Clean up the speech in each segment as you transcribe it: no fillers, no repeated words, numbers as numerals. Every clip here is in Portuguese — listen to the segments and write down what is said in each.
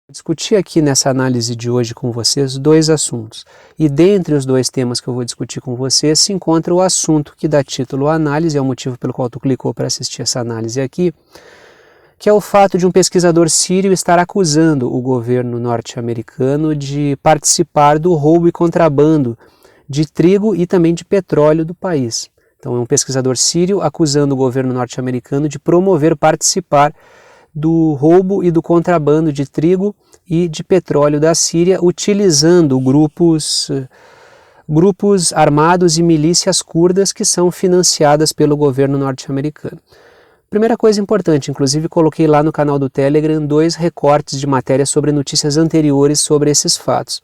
Discutir aqui nessa análise de hoje com vocês dois assuntos. E dentre os dois temas que eu vou discutir com vocês se encontra o assunto que dá título à análise, é o motivo pelo qual tu clicou para assistir essa análise aqui, que é o fato de um pesquisador sírio estar acusando o governo norte-americano de participar do roubo e contrabando de trigo e também de petróleo do país. Então é um pesquisador sírio acusando o governo norte-americano de promover, participar do roubo e do contrabando de trigo e de petróleo da Síria, utilizando grupos armados e milícias curdas que são financiadas pelo governo norte-americano. Primeira coisa importante, inclusive coloquei lá no canal do Telegram 2 recortes de matéria sobre notícias anteriores sobre esses fatos.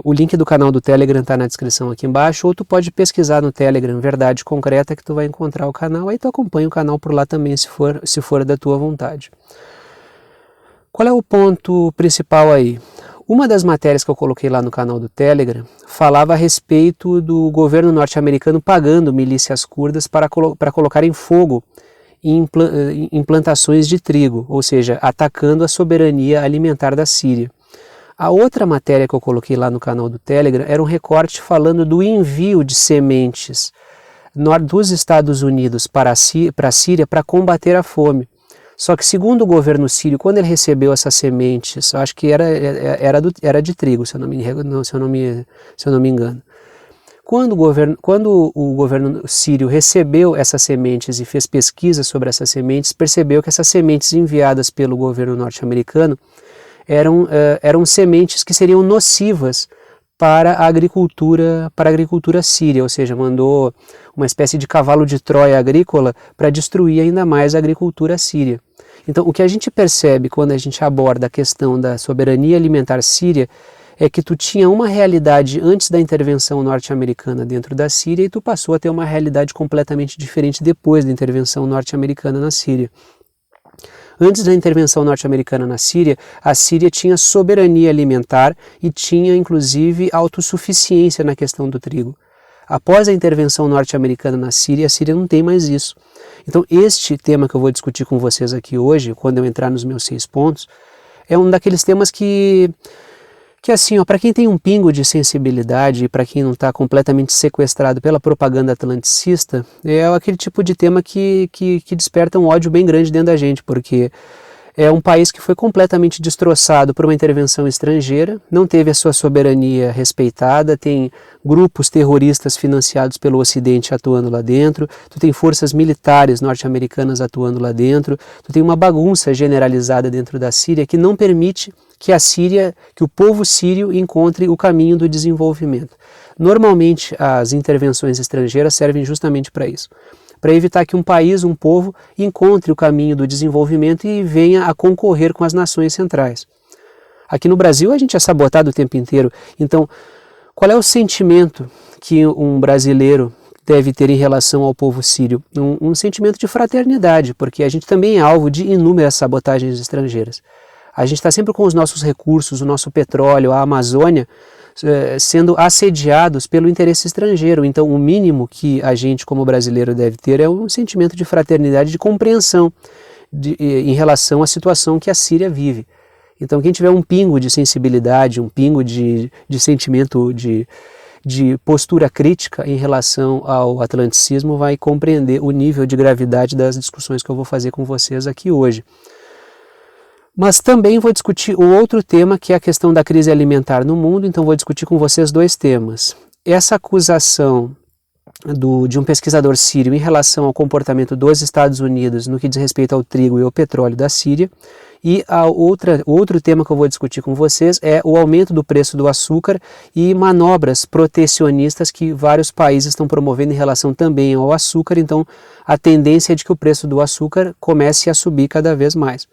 O link do canal do Telegram está na descrição aqui embaixo, ou tu pode pesquisar no Telegram Verdade Concreta que tu vai encontrar o canal, aí tu acompanha o canal por lá também se for da tua vontade. Qual é o ponto principal aí? Uma das matérias que eu coloquei lá no canal do Telegram falava a respeito do governo norte-americano pagando milícias curdas para colocarem fogo em plantações de trigo, ou seja, atacando a soberania alimentar da Síria. A outra matéria que eu coloquei lá no canal do Telegram era um recorte falando do envio de sementes dos Estados Unidos para a Síria para combater a fome. Só que segundo o governo sírio, quando ele recebeu essas sementes, acho que era de trigo, se eu não me engano. Quando o governo sírio recebeu essas sementes e fez pesquisa sobre essas sementes, percebeu que essas sementes enviadas pelo governo norte-americano eram sementes que seriam nocivas para a agricultura síria, ou seja, mandou uma espécie de cavalo de Troia agrícola para destruir ainda mais a agricultura síria. Então, o que a gente percebe quando a gente aborda a questão da soberania alimentar síria é que tu tinha uma realidade antes da intervenção norte-americana dentro da Síria e tu passou a ter uma realidade completamente diferente depois da intervenção norte-americana na Síria. Antes da intervenção norte-americana na Síria, a Síria tinha soberania alimentar e tinha, inclusive, autossuficiência na questão do trigo. Após a intervenção norte-americana na Síria, a Síria não tem mais isso. Então, este tema que eu vou discutir com vocês aqui hoje, quando eu entrar nos meus 6 pontos, é um daqueles temas que assim, para quem tem um pingo de sensibilidade e para quem não está completamente sequestrado pela propaganda atlanticista, é aquele tipo de tema que desperta um ódio bem grande dentro da gente, porque é um país que foi completamente destroçado por uma intervenção estrangeira, não teve a sua soberania respeitada, tem grupos terroristas financiados pelo Ocidente atuando lá dentro, tu tem forças militares norte-americanas atuando lá dentro, tu tem uma bagunça generalizada dentro da Síria que não permite que o povo sírio encontre o caminho do desenvolvimento. Normalmente as intervenções estrangeiras servem justamente para isso, para evitar que um país, um povo, encontre o caminho do desenvolvimento e venha a concorrer com as nações centrais. Aqui no Brasil a gente é sabotado o tempo inteiro, então qual é o sentimento que um brasileiro deve ter em relação ao povo sírio? Um sentimento de fraternidade, porque a gente também é alvo de inúmeras sabotagens estrangeiras. A gente está sempre com os nossos recursos, o nosso petróleo, a Amazônia, sendo assediados pelo interesse estrangeiro. Então, o mínimo que a gente, como brasileiro, deve ter é um sentimento de fraternidade, de compreensão em relação à situação que a Síria vive. Então, quem tiver um pingo de sensibilidade, um pingo de sentimento de postura crítica em relação ao atlanticismo, vai compreender o nível de gravidade das discussões que eu vou fazer com vocês aqui hoje. Mas também vou discutir o outro tema, que é a questão da crise alimentar no mundo, então vou discutir com vocês dois temas. Essa acusação de um pesquisador sírio em relação ao comportamento dos Estados Unidos no que diz respeito ao trigo e ao petróleo da Síria, e o outro tema que eu vou discutir com vocês é o aumento do preço do açúcar e manobras protecionistas que vários países estão promovendo em relação também ao açúcar, então a tendência é de que o preço do açúcar comece a subir cada vez mais.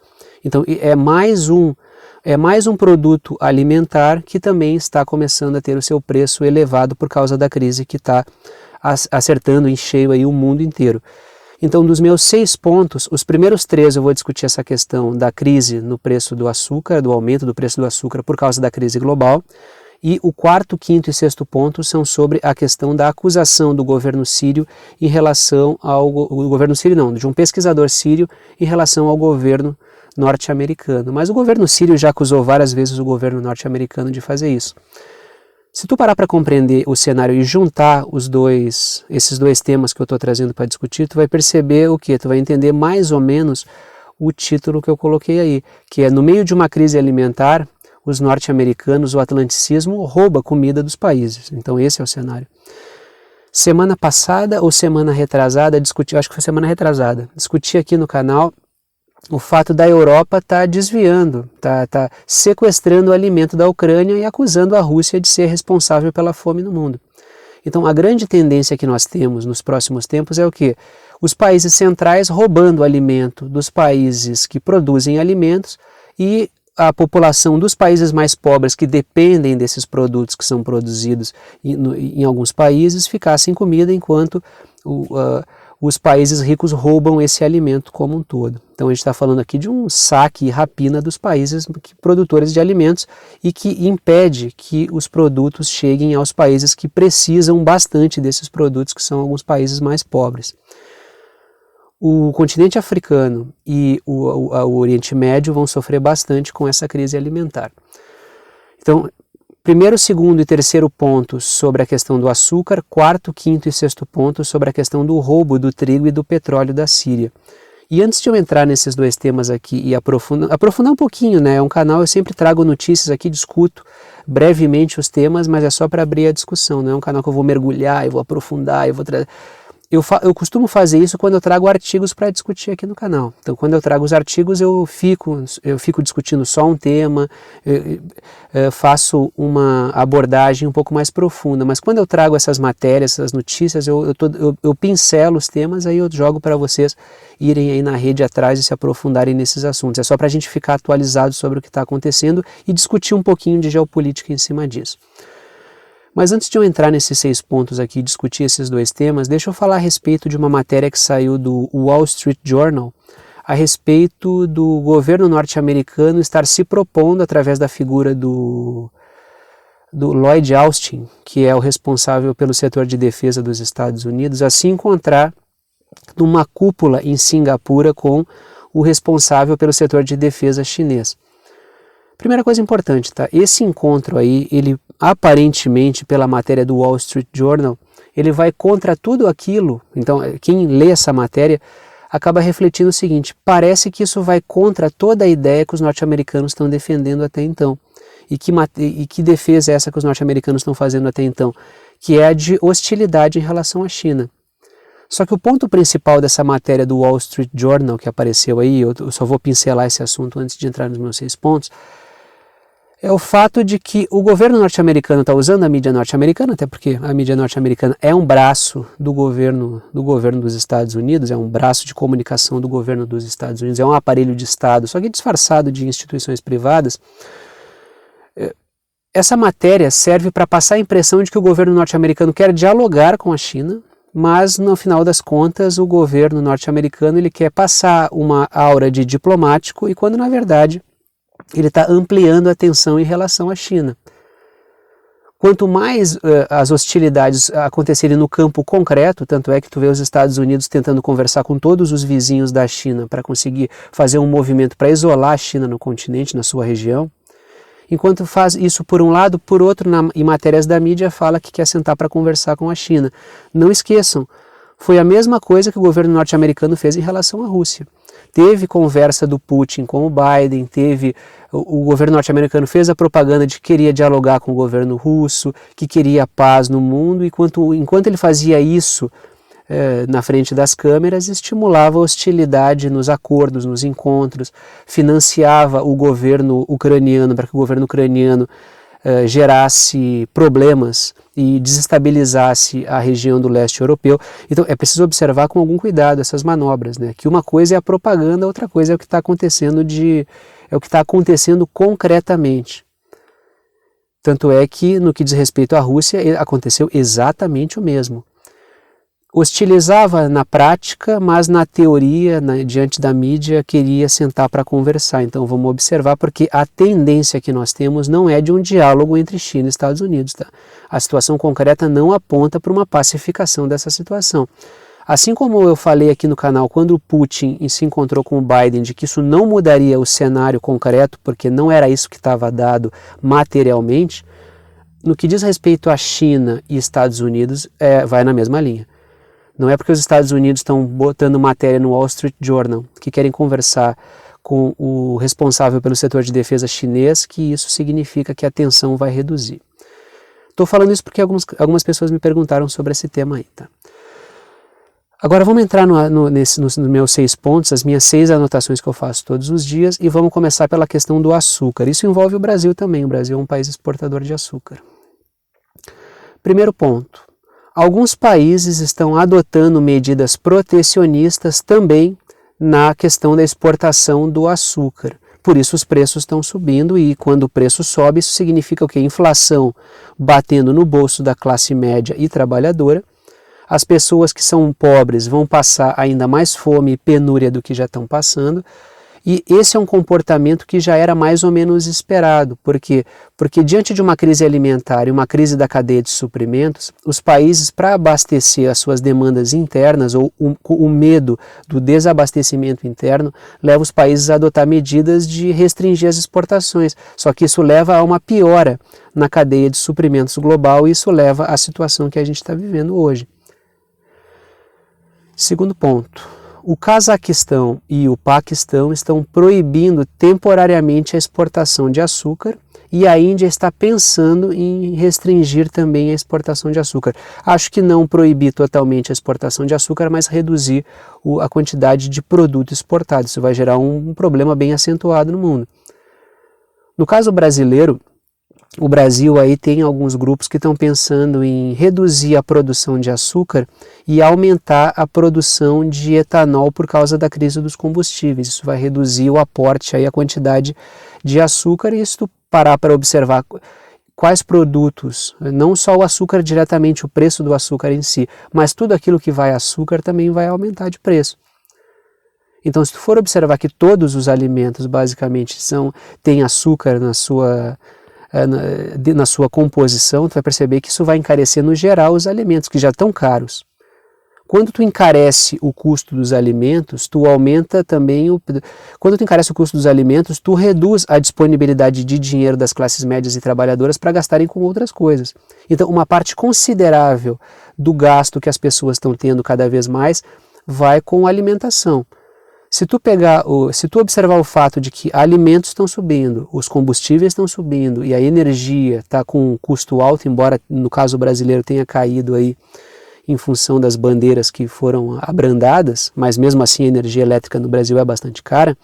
Então é mais um produto alimentar que também está começando a ter o seu preço elevado por causa da crise que está acertando em cheio aí o mundo inteiro. Então, dos meus 6 pontos, os primeiros 3 eu vou discutir essa questão da crise no preço do açúcar, do aumento do preço do açúcar por causa da crise global. E o 4º, 5º e 6º ponto são sobre a questão da acusação do governo sírio em relação ao governo sírio não, de um pesquisador sírio em relação ao governo norte-americano. Mas o governo sírio já acusou várias vezes o governo norte-americano de fazer isso. Se tu parar para compreender o cenário e juntar esses dois temas que eu estou trazendo para discutir, tu vai perceber o quê? Tu vai entender mais ou menos o título que eu coloquei aí, que é: no meio de uma crise alimentar, os norte-americanos, o atlanticismo, rouba comida dos países. Então esse é o cenário. Semana passada ou semana retrasada, acho que foi semana retrasada, discuti aqui no canal o fato da Europa estar desviando, tá sequestrando o alimento da Ucrânia e acusando a Rússia de ser responsável pela fome no mundo. Então a grande tendência que nós temos nos próximos tempos é o quê? Os países centrais roubando alimento dos países que produzem alimentos e a população dos países mais pobres que dependem desses produtos que são produzidos em alguns países ficar sem comida enquanto os países ricos roubam esse alimento como um todo. Então a gente está falando aqui de um saque e rapina dos países produtores de alimentos e que impede que os produtos cheguem aos países que precisam bastante desses produtos, que são alguns países mais pobres. O continente africano e o Oriente Médio vão sofrer bastante com essa crise alimentar. Então, primeiro, segundo e terceiro pontos sobre a questão do açúcar, quarto, quinto e sexto ponto sobre a questão do roubo do trigo e do petróleo da Síria. E antes de eu entrar nesses dois temas aqui e aprofundar um pouquinho, né? É um canal, eu sempre trago notícias aqui, discuto brevemente os temas, mas é só para abrir a discussão, não é um canal que eu vou mergulhar, eu vou aprofundar, eu vou trazer... Eu costumo fazer isso quando eu trago artigos para discutir aqui no canal. Então, quando eu trago os artigos, eu fico discutindo só um tema, faço uma abordagem um pouco mais profunda. Mas quando eu trago essas matérias, essas notícias, eu pincelo os temas, aí eu jogo para vocês irem aí na rede atrás e se aprofundarem nesses assuntos. É só para a gente ficar atualizado sobre o que está acontecendo e discutir um pouquinho de geopolítica em cima disso. Mas antes de eu entrar nesses 6 pontos aqui e discutir esses dois temas, deixa eu falar a respeito de uma matéria que saiu do Wall Street Journal a respeito do governo norte-americano estar se propondo, através da figura do Lloyd Austin, que é o responsável pelo setor de defesa dos Estados Unidos, a se encontrar numa cúpula em Singapura com o responsável pelo setor de defesa chinês. Primeira coisa importante, tá? Esse encontro aí, ele aparentemente, pela matéria do Wall Street Journal, ele vai contra tudo aquilo. Então, quem lê essa matéria acaba refletindo o seguinte: parece que isso vai contra toda a ideia que os norte-americanos estão defendendo até então. E que defesa é essa que os norte-americanos estão fazendo até então? Que é a de hostilidade em relação à China. Só que o ponto principal dessa matéria do Wall Street Journal que apareceu aí, eu só vou pincelar esse assunto antes de entrar nos meus 6 pontos, é o fato de que o governo norte-americano está usando a mídia norte-americana, até porque a mídia norte-americana é um braço do governo dos Estados Unidos, é um braço de comunicação do governo dos Estados Unidos, é um aparelho de Estado, só que disfarçado de instituições privadas. Essa matéria serve para passar a impressão de que o governo norte-americano quer dialogar com a China, mas no final das contas o governo norte-americano ele quer passar uma aura de diplomático e quando na verdade ele está ampliando a tensão em relação à China. Quanto mais as hostilidades acontecerem no campo concreto, tanto é que tu vê os Estados Unidos tentando conversar com todos os vizinhos da China para conseguir fazer um movimento para isolar a China no continente, na sua região, enquanto faz isso por um lado, por outro, em matérias da mídia, fala que quer sentar para conversar com a China. Não esqueçam, foi a mesma coisa que o governo norte-americano fez em relação à Rússia. Teve conversa do Putin com o Biden, o governo norte-americano fez a propaganda de que queria dialogar com o governo russo, que queria paz no mundo, e enquanto ele fazia isso na frente das câmeras, estimulava a hostilidade nos acordos, nos encontros, financiava o governo ucraniano para que o governo ucraniano gerasse problemas e desestabilizasse a região do leste europeu. Então é preciso observar com algum cuidado essas manobras, né? Que uma coisa é a propaganda, outra coisa é o que está acontecendo concretamente. Tanto é que no que diz respeito à Rússia aconteceu exatamente o mesmo. Hostilizava na prática, mas na teoria, diante da mídia, queria sentar para conversar. Então vamos observar, porque a tendência que nós temos não é de um diálogo entre China e Estados Unidos. Tá? A situação concreta não aponta para uma pacificação dessa situação. Assim como eu falei aqui no canal, quando o Putin se encontrou com o Biden, de que isso não mudaria o cenário concreto, porque não era isso que estava dado materialmente, no que diz respeito à China e Estados Unidos, vai na mesma linha. Não é porque os Estados Unidos estão botando matéria no Wall Street Journal, que querem conversar com o responsável pelo setor de defesa chinês, que isso significa que a tensão vai reduzir. Estou falando isso porque algumas pessoas me perguntaram sobre esse tema aí, tá? Agora vamos entrar nos meus 6 pontos, as minhas 6 anotações que eu faço todos os dias, e vamos começar pela questão do açúcar. Isso envolve o Brasil também, o Brasil é um país exportador de açúcar. Primeiro ponto, alguns países estão adotando medidas protecionistas também na questão da exportação do açúcar. Por isso os preços estão subindo e quando o preço sobe, isso significa o quê? Inflação batendo no bolso da classe média e trabalhadora. As pessoas que são pobres vão passar ainda mais fome e penúria do que já estão passando. E esse é um comportamento que já era mais ou menos esperado. Por quê? Porque diante de uma crise alimentar e uma crise da cadeia de suprimentos, os países, para abastecer as suas demandas internas ou o medo do desabastecimento interno, leva os países a adotar medidas de restringir as exportações. Só que isso leva a uma piora na cadeia de suprimentos global e isso leva à situação que a gente está vivendo hoje. Segundo ponto, o Cazaquistão e o Paquistão estão proibindo temporariamente a exportação de açúcar e a Índia está pensando em restringir também a exportação de açúcar. Acho que não proibir totalmente a exportação de açúcar, mas reduzir a quantidade de produto exportado. Isso vai gerar um problema bem acentuado no mundo. No caso brasileiro, o Brasil aí tem alguns grupos que estão pensando em reduzir a produção de açúcar e aumentar a produção de etanol por causa da crise dos combustíveis. Isso vai reduzir o aporte, aí, a quantidade de açúcar e se tu parar para observar quais produtos, não só o açúcar diretamente, o preço do açúcar em si, mas tudo aquilo que vai açúcar também vai aumentar de preço. Então, se tu for observar que todos os alimentos basicamente têm açúcar na sua composição, tu vai perceber que isso vai encarecer no geral os alimentos que já estão caros. Quando tu encarece o custo dos alimentos, tu aumenta também quando tu encarece o custo dos alimentos, tu reduz a disponibilidade de dinheiro das classes médias e trabalhadoras para gastarem com outras coisas. Então, uma parte considerável do gasto que as pessoas estão tendo cada vez mais vai com alimentação. Se tu observar o fato de que alimentos estão subindo, os combustíveis estão subindo e a energia está com um custo alto, embora no caso brasileiro tenha caído aí em função das bandeiras que foram abrandadas, mas mesmo assim a energia elétrica no Brasil é bastante cara,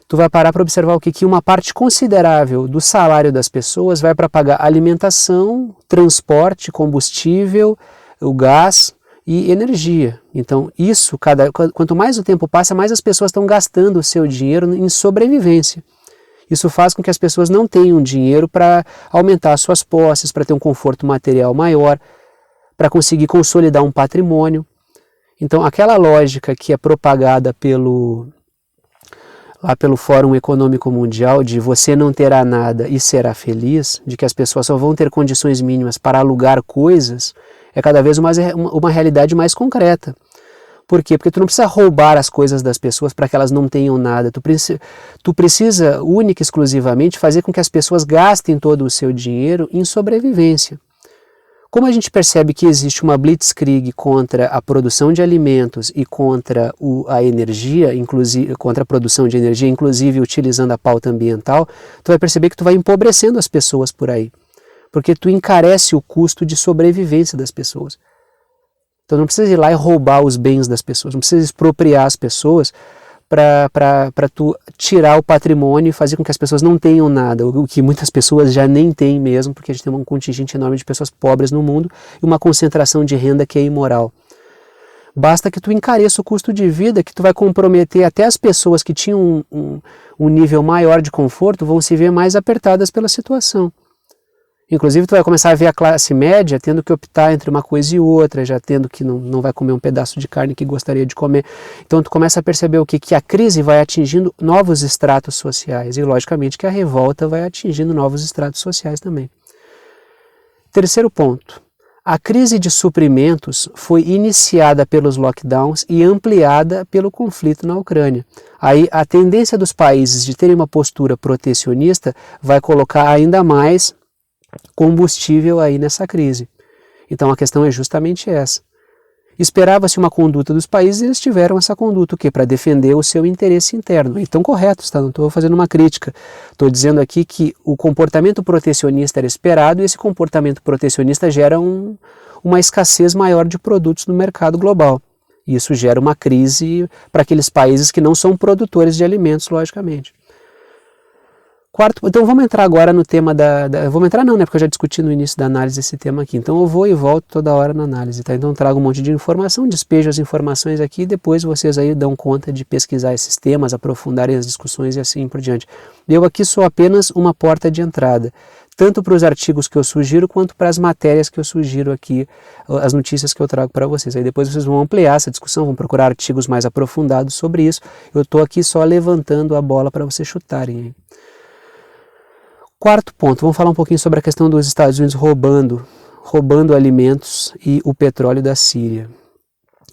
tu vai parar para observar o que uma parte considerável do salário das pessoas vai para pagar alimentação, transporte, combustível, o gás e energia. Então isso, quanto mais o tempo passa, mais as pessoas estão gastando o seu dinheiro em sobrevivência. Isso faz com que as pessoas não tenham dinheiro para aumentar suas posses, para ter um conforto material maior, para conseguir consolidar um patrimônio. Então aquela lógica que é propagada pelo Fórum Econômico Mundial de você não terá nada e será feliz, de que as pessoas só vão ter condições mínimas para alugar coisas, é cada vez uma realidade mais concreta. Por quê? Porque tu não precisa roubar as coisas das pessoas para que elas não tenham nada. Tu precisa, única e exclusivamente, fazer com que as pessoas gastem todo o seu dinheiro em sobrevivência. Como a gente percebe que existe uma blitzkrieg contra a produção de alimentos e contra a energia, inclusive contra a produção de energia, inclusive utilizando a pauta ambiental, tu vai perceber que tu vai empobrecendo as pessoas por aí, porque tu encarece o custo de sobrevivência das pessoas. Então não precisa ir lá e roubar os bens das pessoas, não precisa expropriar as pessoas para tu tirar o patrimônio e fazer com que as pessoas não tenham nada, o que muitas pessoas já nem têm mesmo, porque a gente tem um contingente enorme de pessoas pobres no mundo e uma concentração de renda que é imoral. Basta que tu encareça o custo de vida, que tu vai comprometer até as pessoas que tinham um nível maior de conforto, vão se ver mais apertadas pela situação. Inclusive tu vai começar a ver a classe média tendo que optar entre uma coisa e outra, já tendo que não vai comer um pedaço de carne que gostaria de comer. Então tu começa a perceber o que a crise vai atingindo novos estratos sociais e logicamente que a revolta vai atingindo novos estratos sociais também. Terceiro ponto, A crise de suprimentos foi iniciada pelos lockdowns e ampliada pelo conflito na Ucrânia. Aí a tendência dos países de terem uma postura protecionista vai colocar ainda mais combustível aí nessa crise. Então a questão é justamente essa. Esperava-se uma conduta dos países e eles tiveram essa conduta, o quê? Para defender o seu interesse interno. E estão corretos, tá? Não estou fazendo uma crítica. Estou dizendo aqui que o comportamento protecionista era esperado e esse comportamento protecionista gera uma escassez maior de produtos no mercado global. E isso gera uma crise para aqueles países que não são produtores de alimentos, logicamente. Quarto, então vamos entrar agora no tema vamos entrar não, né, porque eu já discuti no início da análise esse tema aqui, então eu vou e volto toda hora na análise, tá? Então trago um monte de informação, despejo as informações aqui e depois vocês aí dão conta de pesquisar esses temas, aprofundarem as discussões e assim por diante. Eu aqui sou apenas uma porta de entrada, tanto para os artigos que eu sugiro, quanto para as matérias que eu sugiro aqui, as notícias que eu trago para vocês. Aí depois vocês vão ampliar essa discussão, vão procurar artigos mais aprofundados sobre isso, eu estou aqui só levantando a bola para vocês chutarem. Quarto ponto, vamos falar um pouquinho sobre a questão dos Estados Unidos roubando alimentos e o petróleo da Síria.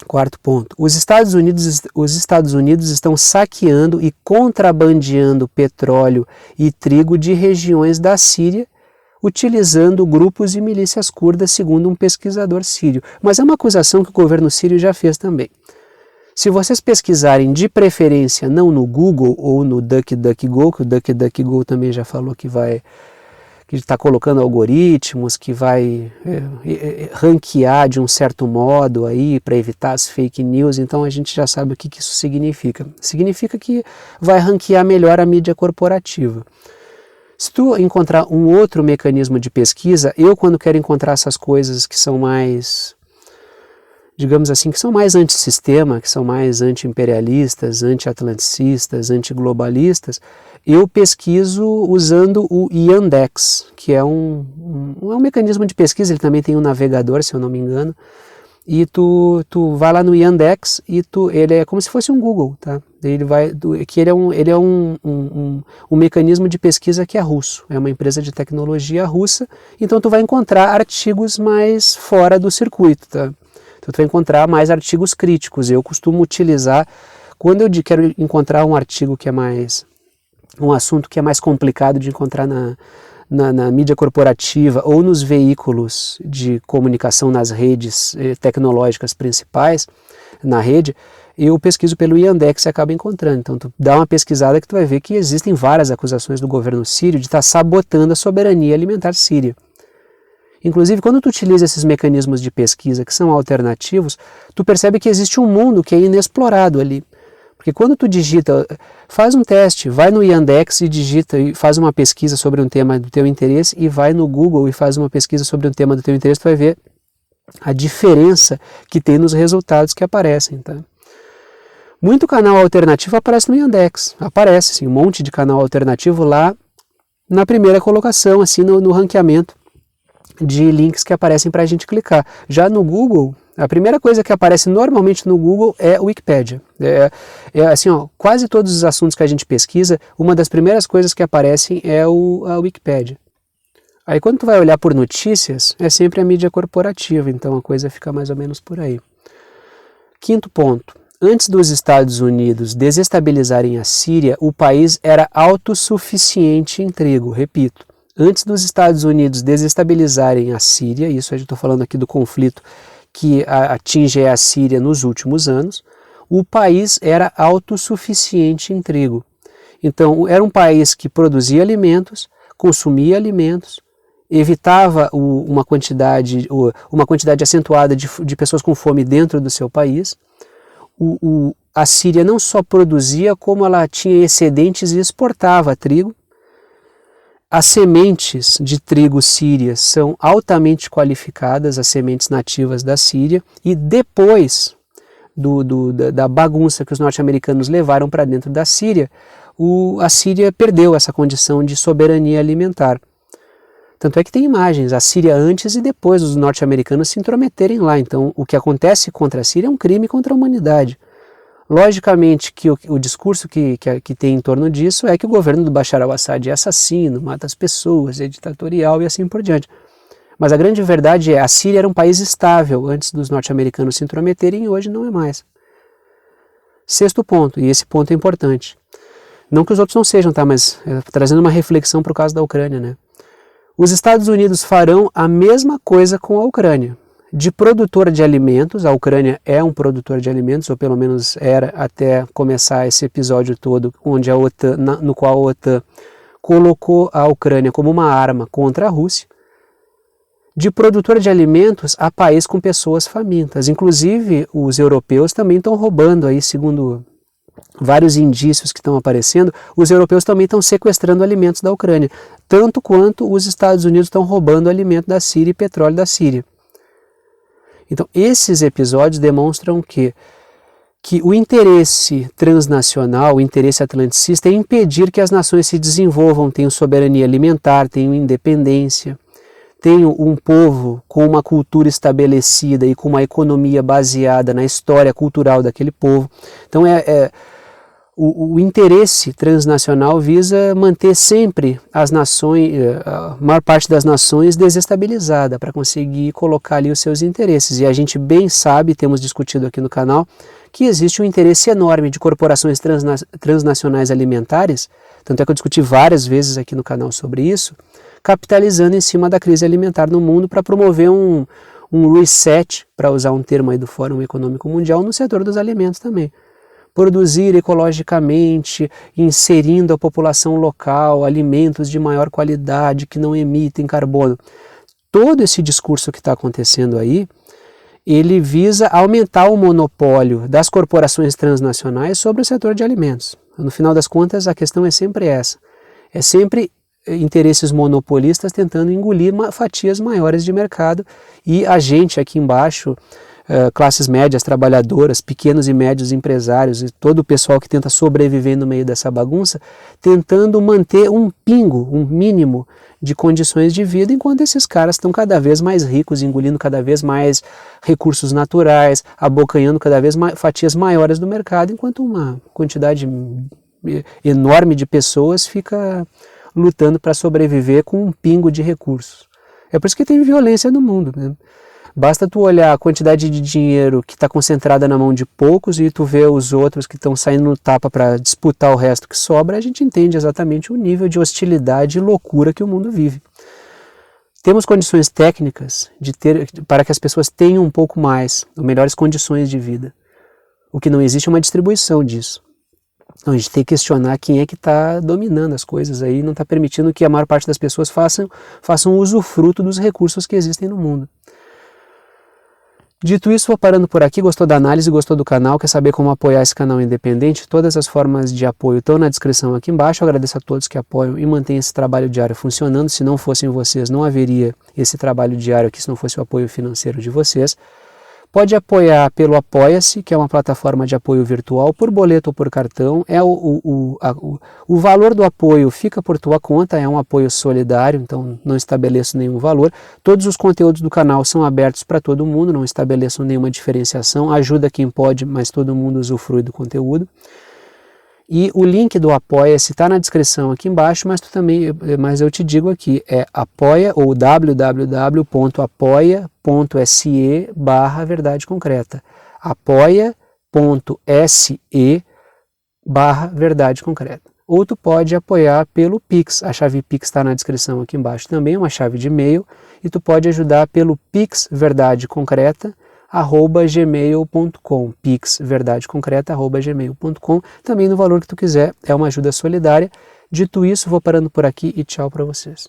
Quarto ponto, os Estados Unidos estão saqueando e contrabandeando petróleo e trigo de regiões da Síria, utilizando grupos e milícias curdas, segundo um pesquisador sírio. Mas é uma acusação que o governo sírio já fez também. Se vocês pesquisarem de preferência não no Google ou no DuckDuckGo, que o DuckDuckGo também já falou que está colocando algoritmos, que vai ranquear de um certo modo aí para evitar as fake news, então a gente já sabe o que isso significa. Significa que vai ranquear melhor a mídia corporativa. Se tu encontrar um outro mecanismo de pesquisa, eu quando quero encontrar essas coisas que são mais, digamos assim, que são mais antissistema, que são mais anti-imperialistas, anti-atlanticistas, anti-globalistas, eu pesquiso usando o Yandex, que é um mecanismo de pesquisa, ele também tem um navegador, se eu não me engano, e tu vai lá no Yandex e ele é como se fosse um Google, tá? Ele é um mecanismo de pesquisa que é russo, é uma empresa de tecnologia russa, então tu vai encontrar artigos mais fora do circuito, tá? Então tu vai encontrar mais artigos críticos. Eu costumo utilizar, quando eu quero encontrar um artigo que é mais, um assunto que é mais complicado de encontrar na mídia corporativa ou nos veículos de comunicação nas redes tecnológicas principais, na rede, eu pesquiso pelo Yandex e acabo encontrando. Então tu dá uma pesquisada que tu vai ver que existem várias acusações do governo sírio de estar sabotando a soberania alimentar síria. Inclusive, quando tu utiliza esses mecanismos de pesquisa que são alternativos, tu percebe que existe um mundo que é inexplorado ali. Porque quando tu digita, faz um teste, vai no Yandex e digita e faz uma pesquisa sobre um tema do teu interesse e vai no Google e faz uma pesquisa sobre um tema do teu interesse, tu vai ver a diferença que tem nos resultados que aparecem, tá? Muito canal alternativo aparece no Yandex, aparece assim, um monte de canal alternativo lá na primeira colocação, assim no ranqueamento de links que aparecem para a gente clicar. Já no Google, a primeira coisa que aparece normalmente no Google é o Wikipedia. Assim, ó, quase todos os assuntos que a gente pesquisa, uma das primeiras coisas que aparecem é a Wikipedia. Aí quando tu vai olhar por notícias, é sempre a mídia corporativa, então a coisa fica mais ou menos por aí. Quinto ponto. Antes dos Estados Unidos desestabilizarem a Síria, o país era autossuficiente em trigo, repito. Antes dos Estados Unidos desestabilizarem a Síria, isso a gente está falando aqui do conflito que atinge a Síria nos últimos anos, o país era autossuficiente em trigo. Então, era um país que produzia alimentos, consumia alimentos, evitava uma quantidade acentuada de pessoas com fome dentro do seu país. A Síria não só produzia, como ela tinha excedentes e exportava trigo. As sementes de trigo sírias são altamente qualificadas, as sementes nativas da Síria, e depois da bagunça que os norte-americanos levaram para dentro da Síria, a Síria perdeu essa condição de soberania alimentar. Tanto é que tem imagens, a Síria antes e depois dos norte-americanos se intrometerem lá. Então, o que acontece contra a Síria é um crime contra a humanidade. Logicamente que o discurso que tem em torno disso é que o governo do Bashar al-Assad é assassino, mata as pessoas, é ditatorial e assim por diante. Mas a grande verdade é, a Síria era um país estável antes dos norte-americanos se intrometerem e hoje não é mais. Sexto ponto, e esse ponto é importante. Não que os outros não sejam, tá? Mas trazendo uma reflexão para o caso da Ucrânia, né? Os Estados Unidos farão a mesma coisa com a Ucrânia. De produtor de alimentos, a Ucrânia é um produtor de alimentos, ou pelo menos era até começar esse episódio todo, onde a OTAN, no qual a OTAN colocou a Ucrânia como uma arma contra a Rússia. De produtor de alimentos a país com pessoas famintas. Inclusive, os europeus também estão roubando aí, segundo vários indícios que estão aparecendo, os europeus também estão sequestrando alimentos da Ucrânia, tanto quanto os Estados Unidos estão roubando alimento da Síria e petróleo da Síria. Então, esses episódios demonstram que o interesse transnacional, o interesse atlanticista é impedir que as nações se desenvolvam, tenham soberania alimentar, tenham independência, tenham um povo com uma cultura estabelecida e com uma economia baseada na história cultural daquele povo. Então, o interesse transnacional visa manter sempre as nações, a maior parte das nações desestabilizada para conseguir colocar ali os seus interesses. E a gente bem sabe, temos discutido aqui no canal, que existe um interesse enorme de corporações transnacionais alimentares, tanto é que eu discuti várias vezes aqui no canal sobre isso, capitalizando em cima da crise alimentar no mundo para promover um reset, para usar um termo aí do Fórum Econômico Mundial, no setor dos alimentos também. Produzir ecologicamente, inserindo a população local, alimentos de maior qualidade, que não emitem carbono. Todo esse discurso que está acontecendo aí, ele visa aumentar o monopólio das corporações transnacionais sobre o setor de alimentos. No final das contas, a questão é sempre essa. É sempre interesses monopolistas tentando engolir fatias maiores de mercado e a gente aqui embaixo, classes médias, trabalhadoras, pequenos e médios empresários e todo o pessoal que tenta sobreviver no meio dessa bagunça, tentando manter um pingo, um mínimo de condições de vida, enquanto esses caras estão cada vez mais ricos, engolindo cada vez mais recursos naturais, abocanhando cada vez mais fatias maiores do mercado, enquanto uma quantidade enorme de pessoas fica lutando para sobreviver com um pingo de recursos. É por isso que tem violência no mundo, né? Basta tu olhar a quantidade de dinheiro que está concentrada na mão de poucos e tu vê os outros que estão saindo no tapa para disputar o resto que sobra, a gente entende exatamente o nível de hostilidade e loucura que o mundo vive. Temos condições técnicas para que as pessoas tenham um pouco mais, ou melhores condições de vida. O que não existe é uma distribuição disso. Então a gente tem que questionar quem é que está dominando as coisas aí, não está permitindo que a maior parte das pessoas façam usufruto dos recursos que existem no mundo. Dito isso, vou parando por aqui. Gostou da análise, gostou do canal, quer saber como apoiar esse canal independente? Todas as formas de apoio estão na descrição aqui embaixo. Eu agradeço a todos que apoiam e mantêm esse trabalho diário funcionando. Se não fossem vocês, não haveria esse trabalho diário aqui se não fosse o apoio financeiro de vocês. Pode apoiar pelo Apoia-se, que é uma plataforma de apoio virtual, por boleto ou por cartão. O valor do apoio fica por tua conta, é um apoio solidário, então não estabeleço nenhum valor. Todos os conteúdos do canal são abertos para todo mundo, não estabeleço nenhuma diferenciação. Ajuda quem pode, mas todo mundo usufrui do conteúdo. E o link do Apoia-se está na descrição aqui embaixo, mas eu te digo aqui, é apoia ou www.apoia.se/verdade concreta. apoia.se/verdade concreta. Ou tu pode apoiar pelo Pix, a chave Pix está na descrição aqui embaixo também, é uma chave de e-mail, e tu pode ajudar pelo Pix Verdade Concreta, @gmail.com, pixverdadeconcreta@gmail.com, também no valor que tu quiser, é uma ajuda solidária. Dito isso, vou parando por aqui e tchau para vocês.